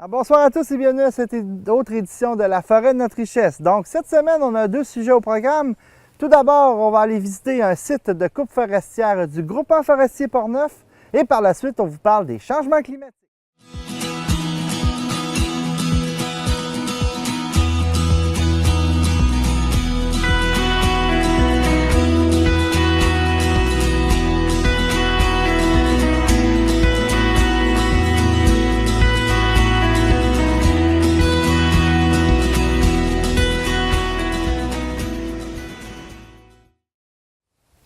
Bonsoir à tous et bienvenue à cette autre édition de La Forêt de notre richesse. Donc, cette semaine, on a deux sujets au programme. Tout d'abord, on va aller visiter un site de coupe forestière du Groupement forestier Portneuf et par la suite, on vous parle des changements climatiques.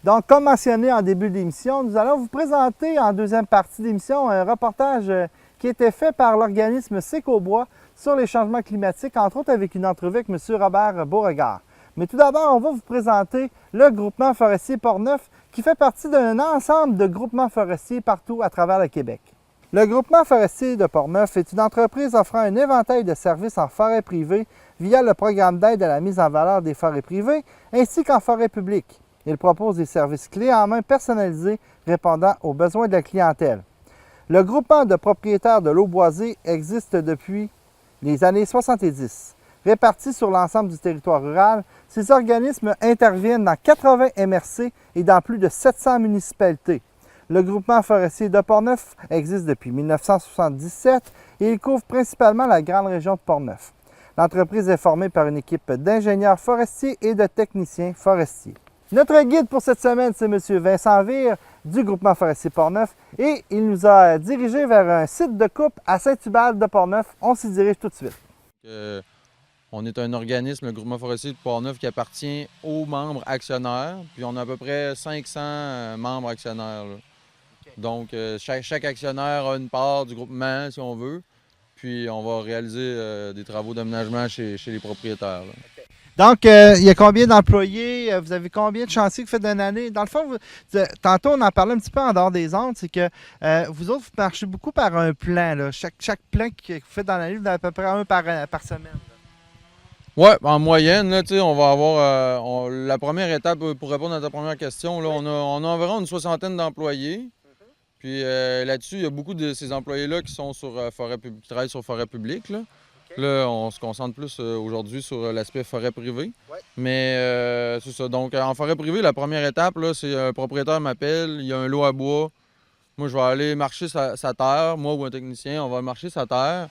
Donc, comme mentionné en début d'émission, nous allons vous présenter en deuxième partie d'émission un reportage qui a été fait par l'organisme Sécobois sur les changements climatiques, entre autres avec une entrevue avec M. Robert Beauregard. Mais tout d'abord, on va vous présenter le Groupement forestier Portneuf qui fait partie d'un ensemble de groupements forestiers partout à travers le Québec. Le Groupement forestier de Portneuf est une entreprise offrant un éventail de services en forêt privée via le programme d'aide à la mise en valeur des forêts privées ainsi qu'en forêt publique. Il propose des services clés en main personnalisés répondant aux besoins de la clientèle. Le groupement de propriétaires de l'eau boisée existe depuis les années 70. Répartis sur l'ensemble du territoire rural, ces organismes interviennent dans 80 MRC et dans plus de 700 municipalités. Le groupement forestier de Portneuf existe depuis 1977 et il couvre principalement la grande région de Portneuf. L'entreprise est formée par une équipe d'ingénieurs forestiers et de techniciens forestiers. Notre guide pour cette semaine, c'est M. Vincent Vire du Groupement forestier Portneuf et il nous a dirigé vers un site de coupe à Saint-Hubert de Portneuf. On s'y dirige tout de suite. On est un organisme, le Groupement forestier de Portneuf, qui appartient aux membres actionnaires. Puis on a à peu près 500 membres actionnaires. Okay. Donc chaque actionnaire a une part du groupement, si on veut. Puis on va réaliser des travaux d'aménagement chez les propriétaires. Là. Okay. Donc, il y a combien d'employés? Vous avez combien de chantiers que vous faites d'une année? Dans le fond, tantôt, on en parlait un petit peu en dehors des ondes, c'est que vous autres, vous marchez beaucoup par un plan. Là. Chaque plan que vous faites dans l'année, vous avez à peu près un par semaine. Oui, en moyenne, là, on va avoir la première étape, pour répondre à ta première question, là, on a environ une soixantaine d'employés. Puis là-dessus, il y a beaucoup de ces employés-là qui sont sur qui travaillent sur forêt publique. Là. Là, on se concentre plus aujourd'hui sur l'aspect forêt privée. Ouais. Mais c'est ça. Donc, en forêt privée, la première étape, c'est un propriétaire m'appelle, il y a un lot à bois. Moi, je vais aller marcher sa terre, moi ou un technicien, on va marcher sa terre.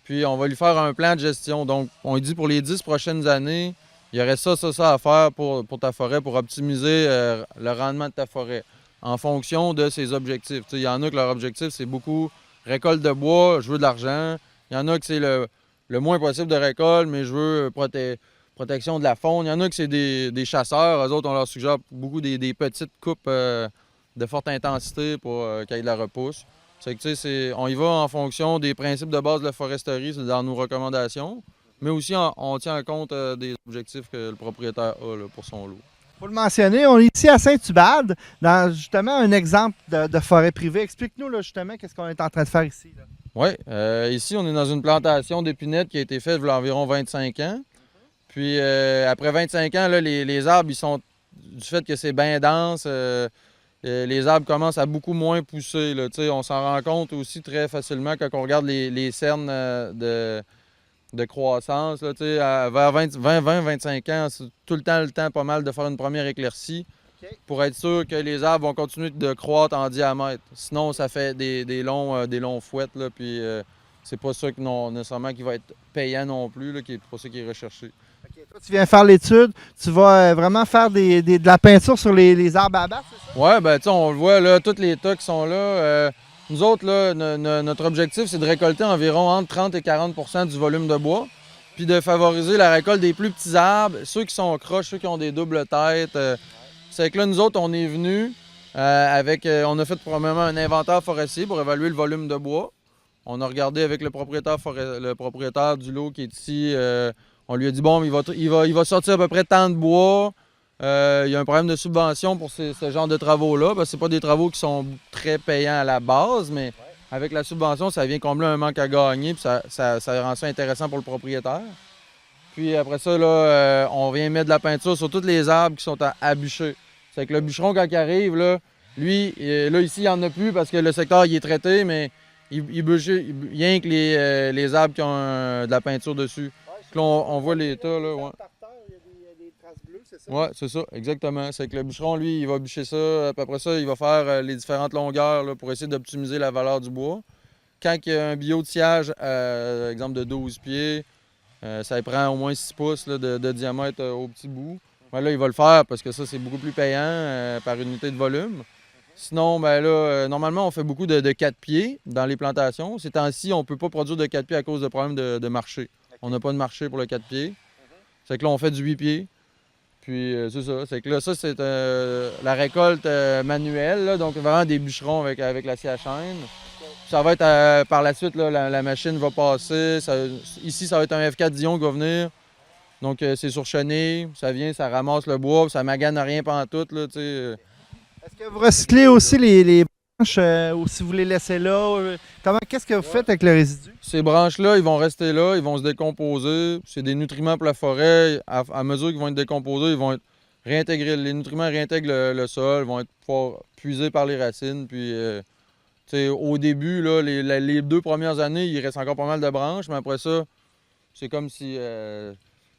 Puis, on va lui faire un plan de gestion. Donc, on lui dit pour les 10 prochaines années, il y aurait ça à faire pour ta forêt, pour optimiser le rendement de ta forêt en fonction de ses objectifs. Il y en a que leur objectif, c'est beaucoup récolte de bois, je veux de l'argent. Il y en a que c'est le moins possible de récolte, mais je veux protection de la faune. Il y en a que c'est des chasseurs. Eux autres, on leur suggère beaucoup des petites coupes de forte intensité pour qu'il y ait de la repousse. C'est que, on y va en fonction des principes de base de la foresterie, c'est dans nos recommandations, mais aussi on tient compte des objectifs que le propriétaire a là, pour son lot. Pour le mentionner, on est ici à Saint-Hubert, dans justement un exemple de forêt privée. Explique-nous là, justement qu'est-ce qu'on est en train de faire ici. Là. Oui, ici, on est dans une plantation d'épinettes qui a été faite il y a environ 25 ans. Puis, après 25 ans, là, les arbres, ils sont, du fait que c'est bien dense, les arbres commencent à beaucoup moins pousser. Là, on s'en rend compte aussi très facilement quand on regarde les cernes de croissance. Là, vers 20-25 ans, c'est tout le temps pas mal de faire une première éclaircie. Pour être sûr que les arbres vont continuer de croître en diamètre. Sinon, ça fait des longs fouettes, là, puis c'est pas ça nécessairement qui va être payant non plus, là, pas ça qui est recherché. Okay. Toi, tu viens faire l'étude, tu vas vraiment faire de la peinture sur les arbres à abattre, c'est ça? Oui, bien, on le voit, là, tous les tas qui sont là. Nous autres, là, notre objectif, c'est de récolter environ entre 30 et 40 % du volume de bois, puis de favoriser la récolte des plus petits arbres, ceux qui sont croches, ceux qui ont des doubles têtes. C'est que là, nous autres, on est venus on a fait probablement un inventaire forestier pour évaluer le volume de bois. On a regardé avec le propriétaire du lot qui est ici. On lui a dit, bon, il va sortir à peu près tant de bois. Il y a un problème de subvention pour ce genre de travaux-là, parce que ce pas des travaux qui sont très payants à la base, mais avec la subvention, ça vient combler un manque à gagner, puis ça rend ça intéressant pour le propriétaire. Puis après ça, là, on vient mettre de la peinture sur tous les arbres qui sont à bûcher. C'est que le bûcheron, quand il arrive, là, lui, là, ici, il n'y en a plus parce que le secteur il est traité, mais il bûche rien que les arbres qui ont de la peinture dessus. Là, on voit les tas, là, ouais. Il y a des traces bleues, c'est ça? Ouais, c'est ça, exactement. C'est que le bûcheron, lui, il va bûcher ça, puis après ça, il va faire les différentes longueurs là, pour essayer d'optimiser la valeur du bois. Quand il y a un bio de sciage, exemple de 12 pieds, ça prend au moins 6 pouces là, de diamètre au petit bout. Ben là, il va le faire parce que ça, c'est beaucoup plus payant par unité de volume. Sinon, ben là, normalement, on fait beaucoup de 4 pieds dans les plantations. Ces temps-ci, on ne peut pas produire de 4 pieds à cause de problèmes de marché. On n'a pas de marché pour le 4 pieds. C'est que là, on fait du 8 pieds. Puis c'est ça. C'est que là, ça, c'est la récolte manuelle, là, donc vraiment des bûcherons avec la scie à chaîne. Ça va être par la suite, là, la machine va passer. Ici, ça va être un F4 Dion qui va venir. Donc c'est sur chenille, ça vient, ça ramasse le bois, ça magane rien pantoute, là, tu sais. Est-ce que vous recyclez aussi les branches ou si vous les laissez là? Qu'est-ce que vous faites avec le résidu? Ces branches-là, ils vont rester là, ils vont se décomposer. C'est des nutriments pour la forêt. À mesure qu'ils vont être décomposés, ils vont être réintégrés. Les nutriments réintègrent le sol, vont être pouvoir puisés par les racines. Puis, au début, là, les 2 premières années, il reste encore pas mal de branches, mais après ça, c'est comme si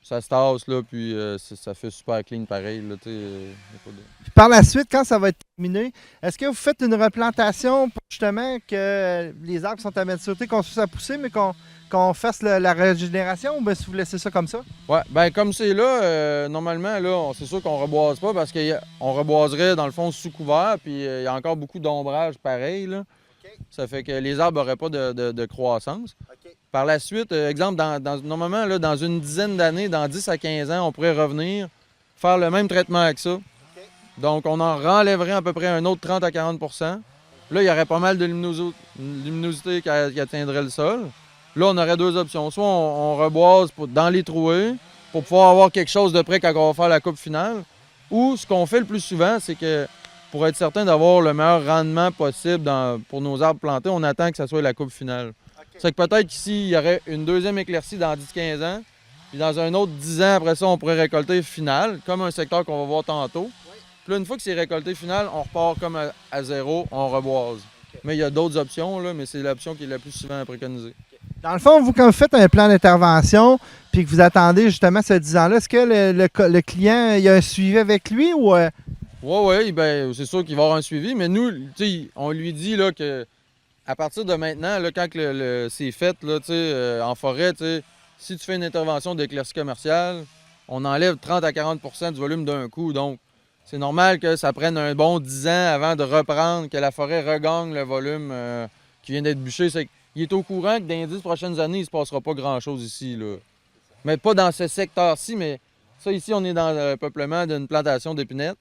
ça se tasse, là, puis ça fait super clean pareil. Là, Puis par la suite, quand ça va être terminé, est-ce que vous faites une replantation pour justement que les arbres qui sont à maturité continuent à pousser, mais qu'on fasse la régénération ou bien si vous laissez ça comme ça? Ouais, ben comme c'est là, normalement, là, c'est sûr qu'on reboise pas parce qu'on reboiserait dans le fond sous couvert, puis il y a encore beaucoup d'ombrage pareil, là. OK. Ça fait que les arbres n'auraient pas de croissance. OK. Par la suite, exemple, normalement, là, dans une dizaine d'années, dans 10 à 15 ans, on pourrait revenir faire le même traitement que ça. Donc, on en renlèverait à peu près un autre 30 à 40 Là, il y aurait pas mal de luminosité qui atteindrait le sol. Là, on aurait 2 options. Soit on reboise dans les trouées pour pouvoir avoir quelque chose de près quand on va faire la coupe finale. Ou ce qu'on fait le plus souvent, c'est que pour être certain d'avoir le meilleur rendement possible pour nos arbres plantés, on attend que ça soit la coupe finale. C'est que peut-être qu'ici, il y aurait une deuxième éclaircie dans 10-15 ans. Puis dans un autre 10 ans, après ça, on pourrait récolter final, comme un secteur qu'on va voir tantôt. Puis là, une fois que c'est récolté final, on repart comme à zéro, on reboise. Mais il y a d'autres options, là, mais c'est l'option qui est la plus souvent préconisée. Dans le fond, vous, quand vous faites un plan d'intervention puis que vous attendez justement ce 10 ans-là, est-ce que le client, il y a un suivi avec lui ou... Oui, ben c'est sûr qu'il va y avoir un suivi, mais nous, on lui dit là, que à partir de maintenant, là, quand c'est fait là, en forêt, si tu fais une intervention d'éclaircie commerciale, on enlève 30 à 40 du volume d'un coup. Donc, c'est normal que ça prenne un bon 10 ans avant de reprendre, que la forêt regagne le volume qui vient d'être bûché. Il est au courant que dans les 10 prochaines années, il ne se passera pas grand-chose ici, là. Mais pas dans ce secteur-ci, mais ça, ici, on est dans le peuplement d'une plantation d'épinettes.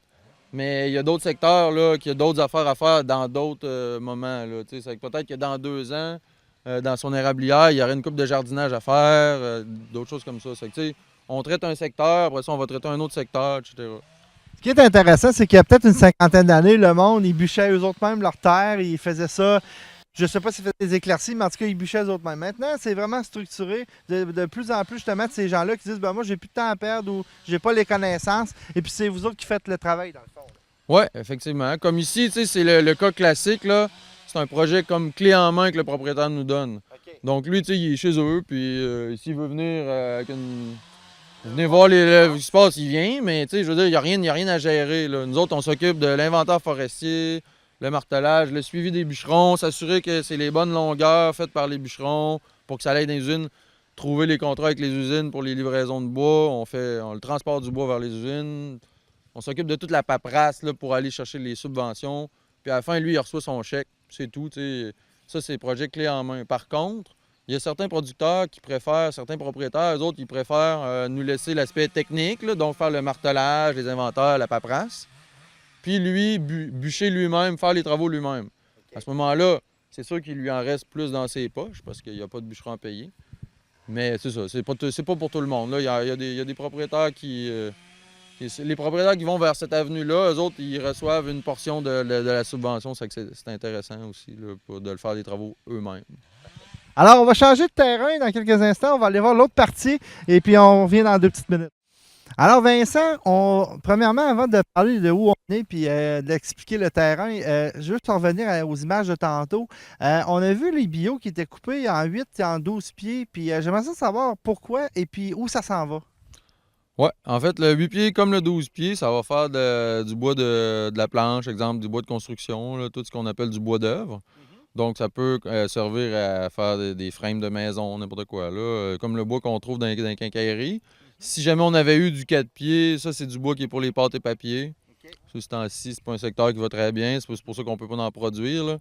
Mais il y a d'autres secteurs, là, qui ont d'autres affaires à faire dans d'autres moments, là. Peut-être que dans 2 ans, dans son érablière, il y aurait une coupe de jardinage à faire, d'autres choses comme ça. On traite un secteur, après ça, on va traiter un autre secteur, etc. Ce qui est intéressant, c'est qu'il y a peut-être une cinquantaine d'années, le monde, ils bûchaient eux-mêmes leur terre, ils faisaient ça. Je ne sais pas s'ils faisaient des éclaircies, mais en tout cas, ils bûchaient eux-mêmes. Maintenant, c'est vraiment structuré de plus en plus, justement, de ces gens-là qui disent moi, j'ai plus de temps à perdre ou j'ai pas les connaissances. Et puis, c'est vous autres qui faites le travail, dans le fond. Oui, effectivement. Comme ici, c'est le cas classique, là. C'est un projet comme clé en main que le propriétaire nous donne. Okay. Donc, lui, il est chez eux, puis s'il veut venir venir voir ce qui se passe, il vient, mais je veux dire, il n'y a rien à gérer, là. Nous autres, on s'occupe de l'inventaire forestier, le martelage, le suivi des bûcherons, s'assurer que c'est les bonnes longueurs faites par les bûcherons pour que ça aille dans les usines, trouver les contrats avec les usines pour les livraisons de bois, on le transport du bois vers les usines, on s'occupe de toute la paperasse là, pour aller chercher les subventions, puis à la fin, lui, il reçoit son chèque, c'est tout, ça, c'est projet clé en main. Par contre, il y a certains producteurs qui préfèrent, certains propriétaires, eux autres, ils préfèrent nous laisser l'aspect technique, là, donc faire le martelage, les inventaires, la paperasse. Puis lui, bûcher lui-même, faire les travaux lui-même. Okay. À ce moment-là, c'est sûr qu'il lui en reste plus dans ses poches parce qu'il n'y a pas de bûcheron à payer. Mais c'est ça, c'est pas pour tout le monde. Là, il y a des propriétaires les propriétaires qui vont vers cette avenue-là, eux autres, ils reçoivent une portion de la subvention. C'est intéressant aussi là, de le faire des travaux eux-mêmes. Alors, on va changer de terrain dans quelques instants. On va aller voir l'autre partie et puis on revient dans 2 petites minutes. Alors Vincent, premièrement, avant de parler de où on est puis d'expliquer le terrain, juste pour revenir aux images de tantôt, on a vu les bio qui étaient coupés en 8 et en 12 pieds, puis j'aimerais ça savoir pourquoi et puis où ça s'en va. Ouais, en fait, le 8 pieds comme le 12 pieds, ça va faire du bois de la planche, exemple, du bois de construction, là, tout ce qu'on appelle du bois d'œuvre. Donc, ça peut servir à faire des frames de maison, n'importe quoi, là, comme le bois qu'on trouve dans les quincailleries. Si jamais on avait eu du 4 pieds, ça, c'est du bois qui est pour les pâtes et papiers. Ce temps-ci, c'est pas un secteur qui va très bien, c'est pour ça qu'on peut pas en produire, là.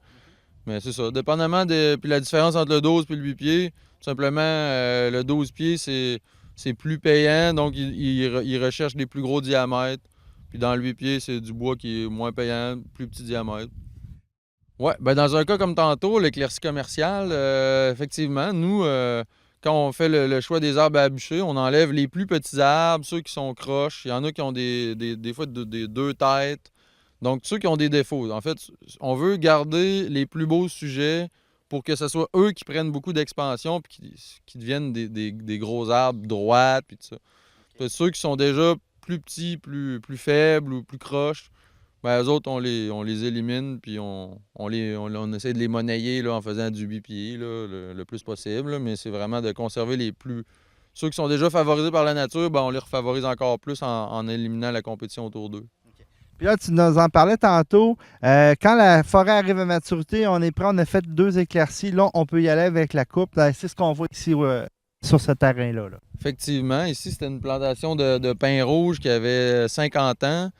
Mais c'est ça. Dépendamment de. Puis la différence entre le 12 et le 8 pieds, tout simplement, le 12 pieds, c'est plus payant, donc il recherche des plus gros diamètres. Puis dans le 8 pieds, c'est du bois qui est moins payant, plus petit diamètre. Ouais, ben dans un cas comme tantôt, l'éclaircie commerciale, effectivement, nous, quand on fait le choix des arbres à bûcher, on enlève les plus petits arbres, ceux qui sont croches. Il y en a qui ont des fois des deux têtes. Donc, ceux qui ont des défauts. En fait, on veut garder les plus beaux sujets pour que ce soit eux qui prennent beaucoup d'expansion puis qui deviennent des gros arbres droits, puis tout ça. Puis ceux qui sont déjà plus petits, plus faibles ou plus croches, ben, eux autres, on les élimine, puis on essaie de les monnayer là, en faisant du bipied là, le plus possible. Là, mais c'est vraiment de conserver les plus. Ceux qui sont déjà favorisés par la nature, ben, on les refavorise encore plus en éliminant la compétition autour d'eux. Puis là, tu nous en parlais tantôt. Quand la forêt arrive à maturité, on est prêt, on a fait 2 éclaircies. Là, on peut y aller avec la coupe. C'est ce qu'on voit ici sur ce terrain-là. Là. Effectivement, ici, c'était une plantation de pin rouge qui avait 50 ans.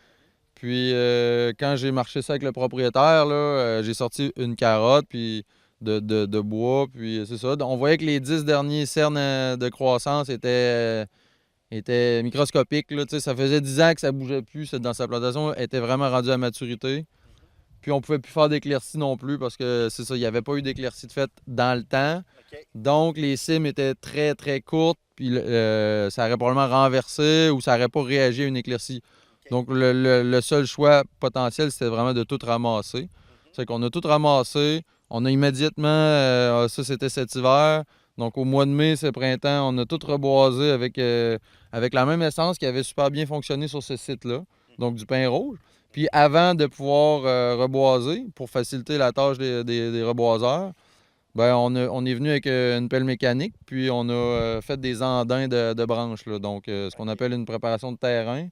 Puis quand j'ai marché ça avec le propriétaire, là, j'ai sorti une carotte puis de bois. Puis c'est ça. On voyait que les 10 derniers cernes de croissance étaient microscopiques. Là, ça faisait 10 ans que ça ne bougeait plus dans sa plantation. Elle était vraiment rendue à maturité. Puis on ne pouvait plus faire d'éclaircie non plus parce que c'est ça, il n'y avait pas eu d'éclaircie de fait dans le temps. Okay. Donc les cimes étaient très, très courtes. Puis ça aurait probablement renversé ou ça n'aurait pas réagi à une éclaircie. Donc, le seul choix potentiel, c'était vraiment de tout ramasser. C'est qu'on a tout ramassé. On a immédiatement, ça c'était cet hiver. Donc, au mois de mai, ce printemps, on a tout reboisé avec la même essence qui avait super bien fonctionné sur ce site-là. Donc, du pin rouge. Puis, avant de pouvoir reboiser, pour faciliter la tâche des reboiseurs, ben on est venu avec une pelle mécanique, puis on a fait des andins de branches. Là. Donc, ce qu'on appelle une préparation de terrain.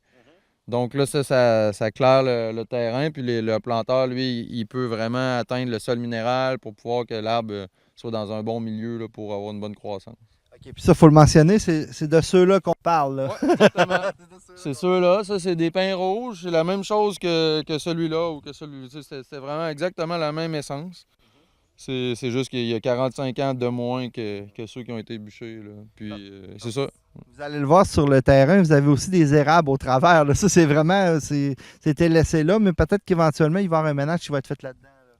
Donc là, ça claire le terrain, puis le planteur, lui, il peut vraiment atteindre le sol minéral pour pouvoir que l'arbre soit dans un bon milieu là, pour avoir une bonne croissance. OK, puis ça, il faut le mentionner, c'est de ceux-là qu'on parle. Là. Ouais, exactement. C'est ceux-là, ça, c'est des pins rouges. C'est la même chose que celui-là ou que celui-là. C'est vraiment exactement la même essence. C'est juste qu'il y a 45 ans de moins que ceux qui ont été bûchés. Là. Puis c'est ça. Vous allez le voir sur le terrain, vous avez aussi des érables au travers. Là. Ça, c'est vraiment, c'était laissé là, mais peut-être qu'éventuellement, il va y avoir un ménage qui va être fait là-dedans. Là.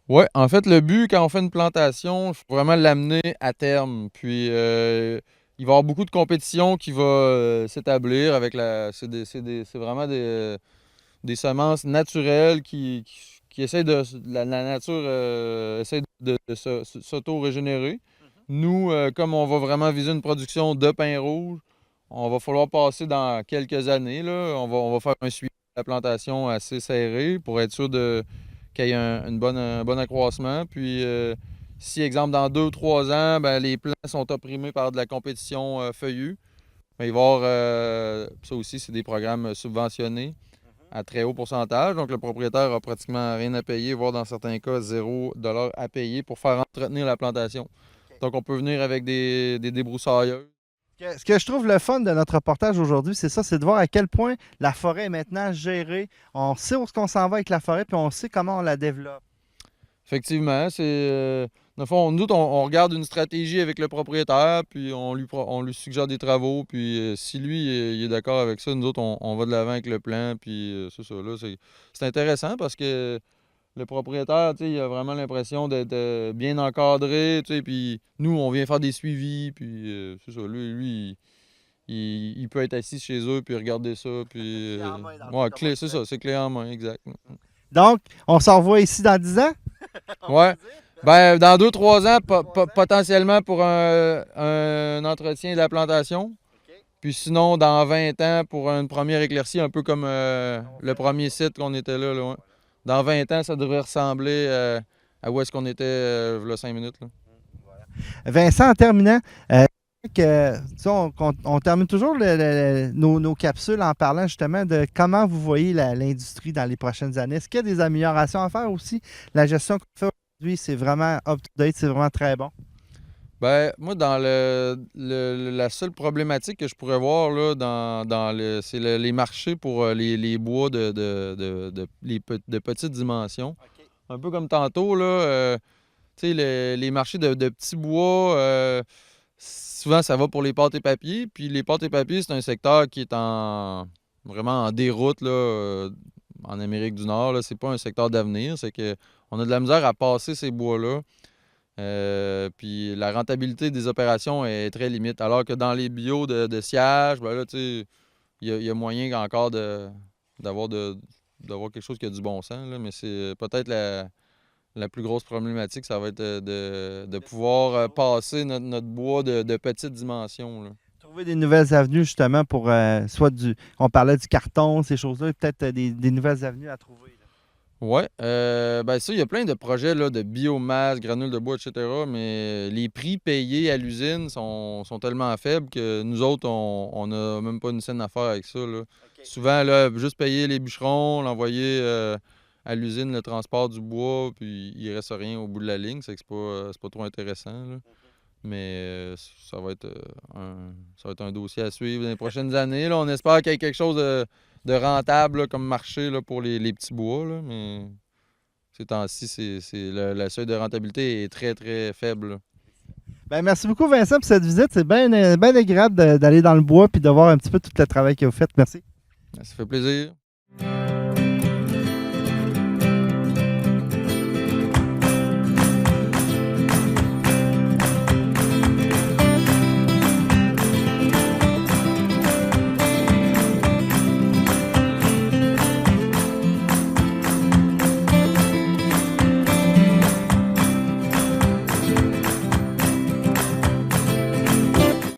Oui, en fait, le but, quand on fait une plantation, il faut vraiment l'amener à terme. Puis, il va y avoir beaucoup de compétition qui va s'établir avec c'est vraiment des semences naturelles qui essayent la nature essaie de s'auto-régénérer. Nous, comme on va vraiment viser une production de pain rouge, on va falloir passer dans quelques années. Là, on va faire un suivi de la plantation assez serré pour être sûr qu'il y ait un bon accroissement. Puis, si, exemple, dans 2 ou 3 ans, ben, les plants sont opprimés par de la compétition feuillue, ben, il va y avoir, ça aussi, c'est des programmes subventionnés à très haut pourcentage. Donc, le propriétaire a pratiquement rien à payer, voire dans certains cas, 0 $ à payer pour faire entretenir la plantation. Donc, on peut venir avec des débroussailleuses. Ce que je trouve le fun de notre reportage aujourd'hui, c'est ça, c'est de voir à quel point la forêt est maintenant gérée. On sait où est-ce qu'on s'en va avec la forêt, puis on sait comment on la développe. Effectivement, c'est... dans le fond, nous, on regarde une stratégie avec le propriétaire, puis on lui suggère des travaux, puis si lui il est d'accord avec ça, nous autres, on va de l'avant avec le plan, puis c'est ça. Là, c'est intéressant parce que le propriétaire, il a vraiment l'impression d'être bien encadré, puis nous, on vient faire des suivis, puis c'est ça. Lui il peut être assis chez eux, puis regarder ça, puis... Clé en main, ouais, c'est ça, c'est clé en main, exact. Donc, on s'en revoit ici dans 10 ans? Ouais. Ben, dans 2-3 ans, potentiellement pour un entretien de la plantation. Puis sinon, dans 20 ans, pour une première éclaircie, un peu comme le premier site qu'on était là, ouais. Dans 20 ans, ça devrait ressembler à où est-ce qu'on était là 5 minutes. Là. Vincent, en terminant, on termine toujours nos capsules en parlant justement de comment vous voyez l'industrie dans les prochaines années. Est-ce qu'il y a des améliorations à faire aussi? La gestion qu'on fait aujourd'hui, c'est vraiment up-to-date, c'est vraiment très bon. Ben, moi, dans la seule problématique que je pourrais voir là, c'est les marchés pour les bois de petites dimensions. OK. Un peu comme tantôt, là, tu sais, les marchés de petits bois, souvent ça va pour les pâtes et papiers. Puis les pâtes et papiers, c'est un secteur qui est vraiment en déroute là, en Amérique du Nord. Là. C'est pas un secteur d'avenir. C'est que on a de la misère à passer ces bois-là. Puis la rentabilité des opérations est très limite. Alors que dans les bios de sciage, ben là, tu sais, il y a moyen encore d'avoir quelque chose qui a du bon sens. Là, mais c'est peut-être la plus grosse problématique, ça va être de pouvoir passer notre bois de petite dimension. Là. Trouver des nouvelles avenues justement pour on parlait du carton, ces choses-là, peut-être des nouvelles avenues à trouver. Là. Oui, ben ça, il y a plein de projets là, de biomasse, granules de bois, etc. Mais les prix payés à l'usine sont tellement faibles que nous autres, on n'a même pas une scène à faire avec ça. Là. OK. Souvent, là, juste payer les bûcherons, l'envoyer à l'usine, le transport du bois, puis il reste rien au bout de la ligne. C'est que c'est pas trop intéressant. Là. Mais ça va être un dossier à suivre dans les prochaines années. Là. On espère qu'il y ait quelque chose de rentable là, comme marché là, pour les petits bois. Là. Mais ces temps-ci, le seuil de rentabilité est très, très faible. Là. Ben, merci beaucoup, Vincent, pour cette visite. C'est bien agréable d'aller dans le bois et de voir un petit peu tout le travail que vous faites. Merci. Ça fait plaisir.